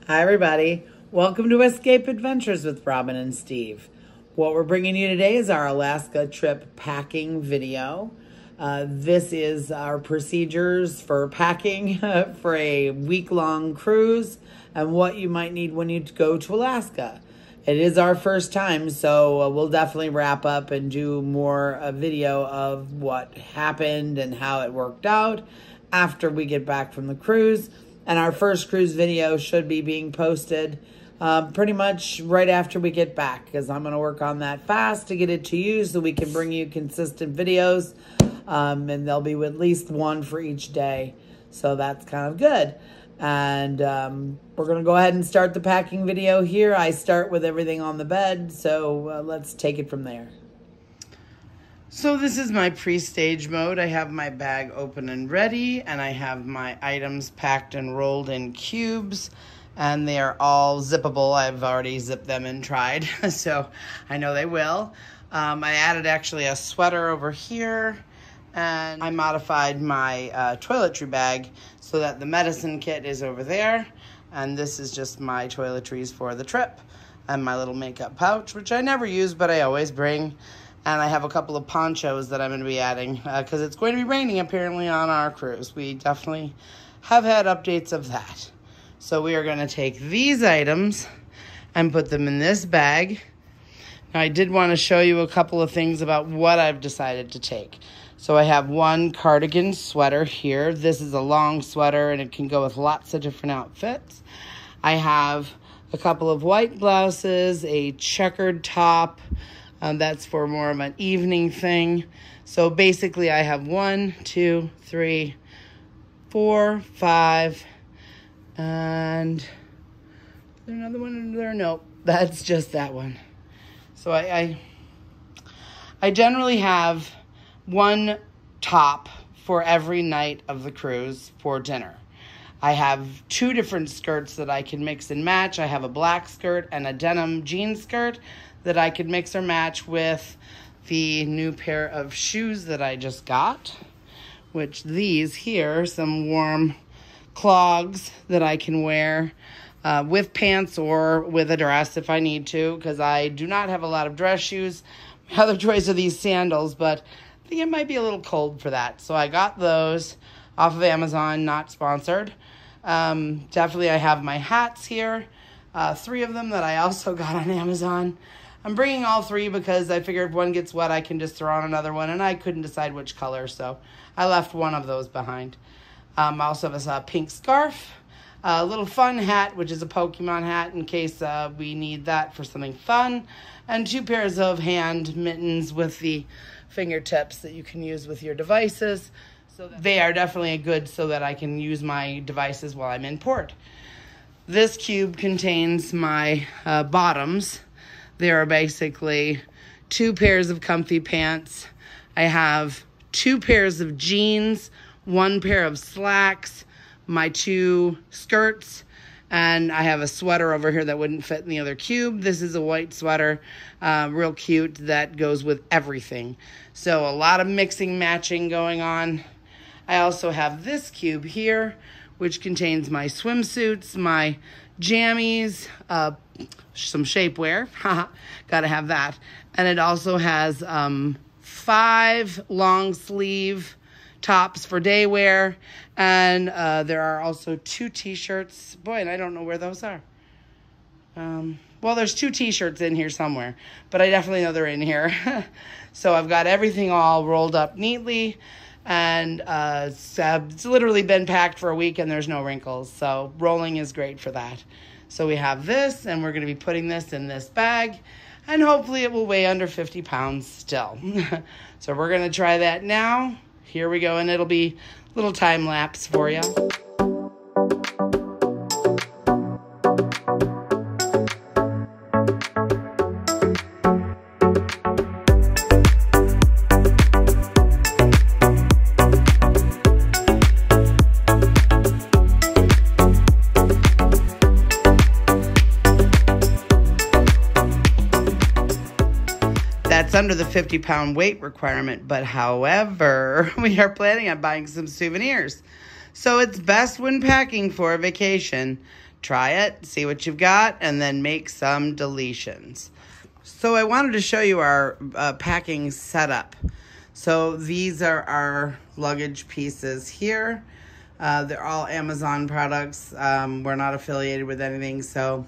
Hi everybody, welcome to Escape Adventures with Robin and Steve. What we're bringing you today is our Alaska trip packing video. This is our procedures for packing for a week-long cruise and what you might need when you go to Alaska. It is our first time, so we'll definitely wrap up and do more video of what happened and how it worked out after we get back from the cruise. And our first cruise video should be being posted pretty much right after we get back, because I'm going to work on that fast to get it to you so we can bring you consistent videos. And there'll be at least one for each day. So that's kind of good. And we're going to go ahead and start the packing video here. I start with everything on the bed, so let's take it from there. So this is my pre-stage mode. I have my bag open and ready, and I have my items packed and rolled in cubes, and they are all zippable. I've already zipped them and tried, so I know they will. I added actually a sweater over here, and I modified my toiletry bag so that the medicine kit is over there, and this is just my toiletries for the trip, and my little makeup pouch, which I never use, but I always bring. And I have a couple of ponchos that I'm going to be adding because it's going to be raining apparently on our cruise. We definitely have had updates of that. So we are going to take these items and put them in this bag. Now I did want to show you a couple of things about what I've decided to take. So I have one cardigan sweater here. This is a long sweater and it can go with lots of different outfits. I have a couple of white blouses, a checkered top. That's for more of an evening thing. So basically I have 1, 2, 3, 4, 5, and is there another one under there? Nope, that's just that one. So I generally have one top for every night of the cruise for dinner. I have 2 different skirts that I can mix and match. I have a black skirt and a denim jean skirt that I could mix or match with the new pair of shoes that I just got, which these here, some warm clogs that I can wear with pants or with a dress if I need to, because I do not have a lot of dress shoes. My other choice are these sandals, but I think it might be a little cold for that. So I got those off of Amazon, not sponsored. Definitely I have my hats here, 3 of them that I also got on Amazon. I'm bringing all 3 because I figured if one gets wet, I can just throw on another one, and I couldn't decide which color, so I left one of those behind. I also have a pink scarf, a little fun hat, which is a Pokemon hat in case we need that for something fun, and 2 pairs of hand mittens with the fingertips that you can use with your devices. So they are definitely good so that I can use my devices while I'm in port. This cube contains my bottoms. There are basically 2 pairs of comfy pants. I have 2 pairs of jeans, 1 pair of slacks, my 2 skirts, and I have a sweater over here that wouldn't fit in the other cube. This is a white sweater, real cute, that goes with everything. So a lot of mixing, matching going on. I also have this cube here, which contains my swimsuits, my jammies, some shapewear, gotta have that. And it also has 5 long sleeve tops for day wear, and there are also 2 t-shirts. Boy, and I don't know where those are. Well, there's 2 t-shirts in here somewhere, but I definitely know they're in here. So I've got everything all rolled up neatly, and it's literally been packed for a week and there's no wrinkles, so rolling is great for that. So we have this, and we're going to be putting this in this bag, and hopefully it will weigh under 50 pounds still. So we're going to try that now. Here we go, and it'll be a little time lapse for you. That's under the 50-pound weight requirement, but however, we are planning on buying some souvenirs. So it's best when packing for a vacation try it, see what you've got, and then make some deletions. So I wanted to show you our packing setup. So these are our luggage pieces here. They're all Amazon products. We're not affiliated with anything, so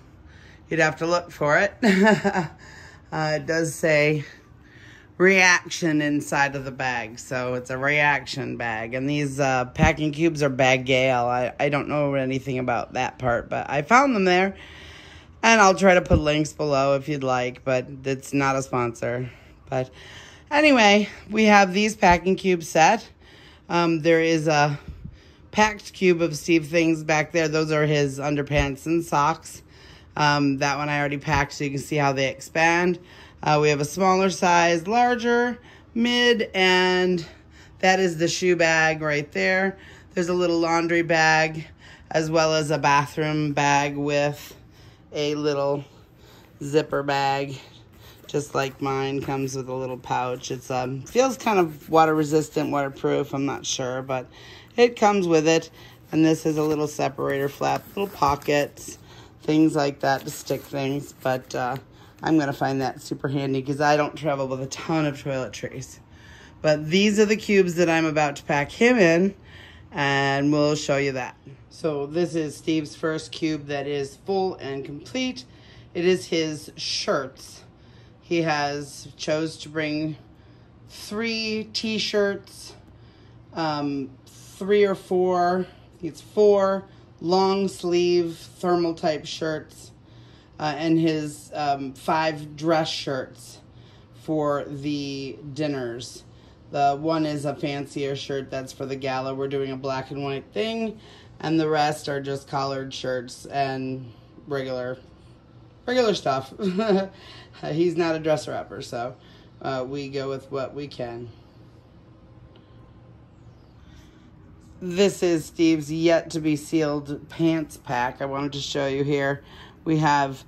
you'd have to look for it. It does say Reaction inside of the bag, so it's a Reaction bag. And these packing cubes are Bag Gale. I don't know anything about that part, but I found them there. And I'll try to put links below if you'd like, but it's not a sponsor. But anyway, we have these packing cubes set. There is a packed cube of Steve things back there. Those are his underpants and socks. That one I already packed so you can see how they expand. We have a smaller size, larger, mid, and that is the shoe bag right there. There's a little laundry bag as well as a bathroom bag with a little zipper bag, just like mine. Comes with a little pouch. It's feels kind of water resistant, waterproof, I'm not sure, but it comes with it. And this is a little separator flap, little pockets, things like that to stick things. But I'm going to find that super handy because I don't travel with a ton of toiletries. But these are the cubes that I'm about to pack him in, and we'll show you that. So this is Steve's first cube that is full and complete. It is his shirts. He has chose to bring 3 t-shirts, 3 or 4, I think it's 4 long sleeve thermal type shirts, and his 5 dress shirts for the dinners. The one is a fancier shirt that's for the gala. We're doing a black and white thing, and the rest are just collared shirts and regular stuff. He's not a dresser upper, so we go with what we can. This is Steve's yet to be sealed pants pack. I wanted to show you here. We have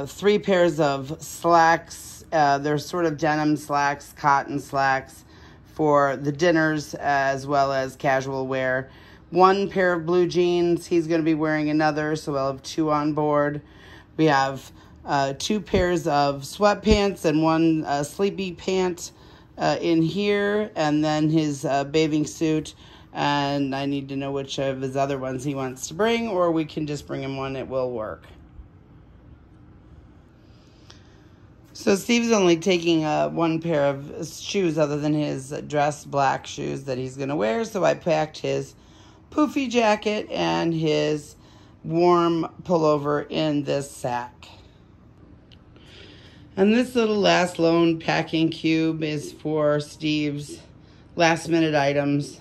3 pairs of slacks. They're sort of denim slacks, cotton slacks for the dinners as well as casual wear. 1 pair of blue jeans. He's going to be wearing another, so we'll have 2 on board. We have 2 pairs of sweatpants and 1 sleepy pant in here, and then his bathing suit. And I need to know which of his other ones he wants to bring, or we can just bring him one. It will work. So Steve's only taking 1 pair of shoes other than his dress black shoes that he's going to wear. So I packed his poofy jacket and his warm pullover in this sack. And this little last loan packing cube is for Steve's last minute items.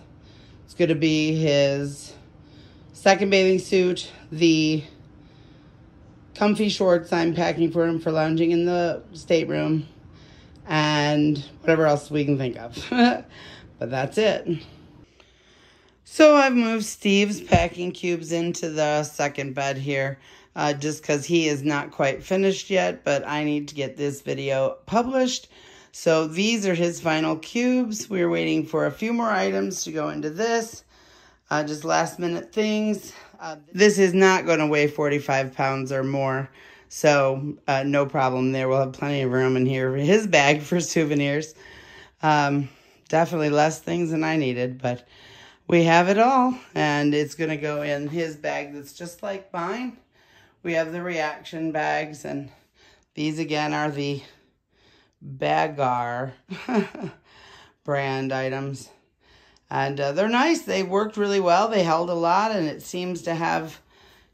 It's going to be his second bathing suit, the comfy shorts I'm packing for him for lounging in the stateroom, and whatever else we can think of. But that's it. So I've moved Steve's packing cubes into the second bed here, just because he is not quite finished yet, but I need to get this video published. So these are his final cubes. We're waiting for a few more items to go into this. Just last minute things. This is not going to weigh 45 pounds or more. So no problem there. We'll have plenty of room in here for his bag for souvenirs. Definitely less things than I needed, but we have it all. And it's going to go in his bag that's just like mine. We have the Reaction bags, and these again are the Bagar brand items, and they're nice. They worked really well. They held a lot, and it seems to have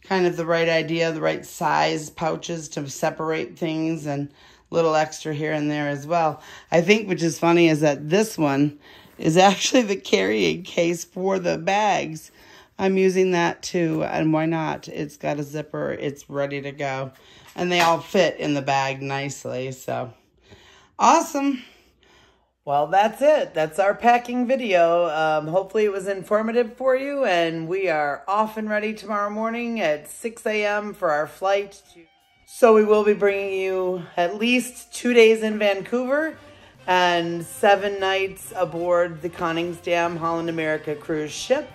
kind of the right idea, the right size pouches to separate things, and a little extra here and there as well. I think, which is funny, is that this one is actually the carrying case for the bags. I'm using that too, and why not? It's got a zipper. It's ready to go, and they all fit in the bag nicely, so awesome. Well, that's it. That's our packing video. Hopefully it was informative for you, and we are off and ready tomorrow morning at 6 a.m. for our flight. So we will be bringing you at least 2 days in Vancouver and 7 nights aboard the Koningsdam Holland America cruise ship.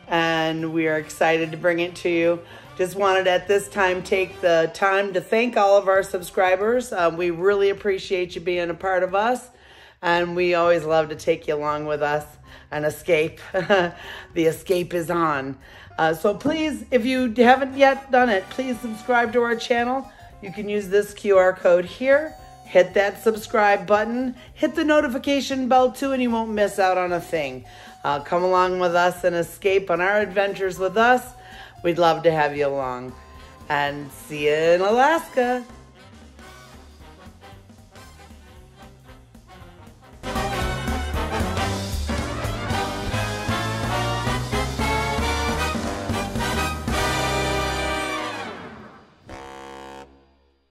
And we are excited to bring it to you. Just wanted at this time take the time to thank all of our subscribers. We really appreciate you being a part of us, and we always love to take you along with us and escape. The escape is on. So please, if you haven't yet done it, please subscribe to our channel. You can use this QR code here. Hit that subscribe button. Hit the notification bell too, and you won't miss out on a thing. Come along with us and escape on our adventures with us. We'd love to have you along. And see you in Alaska.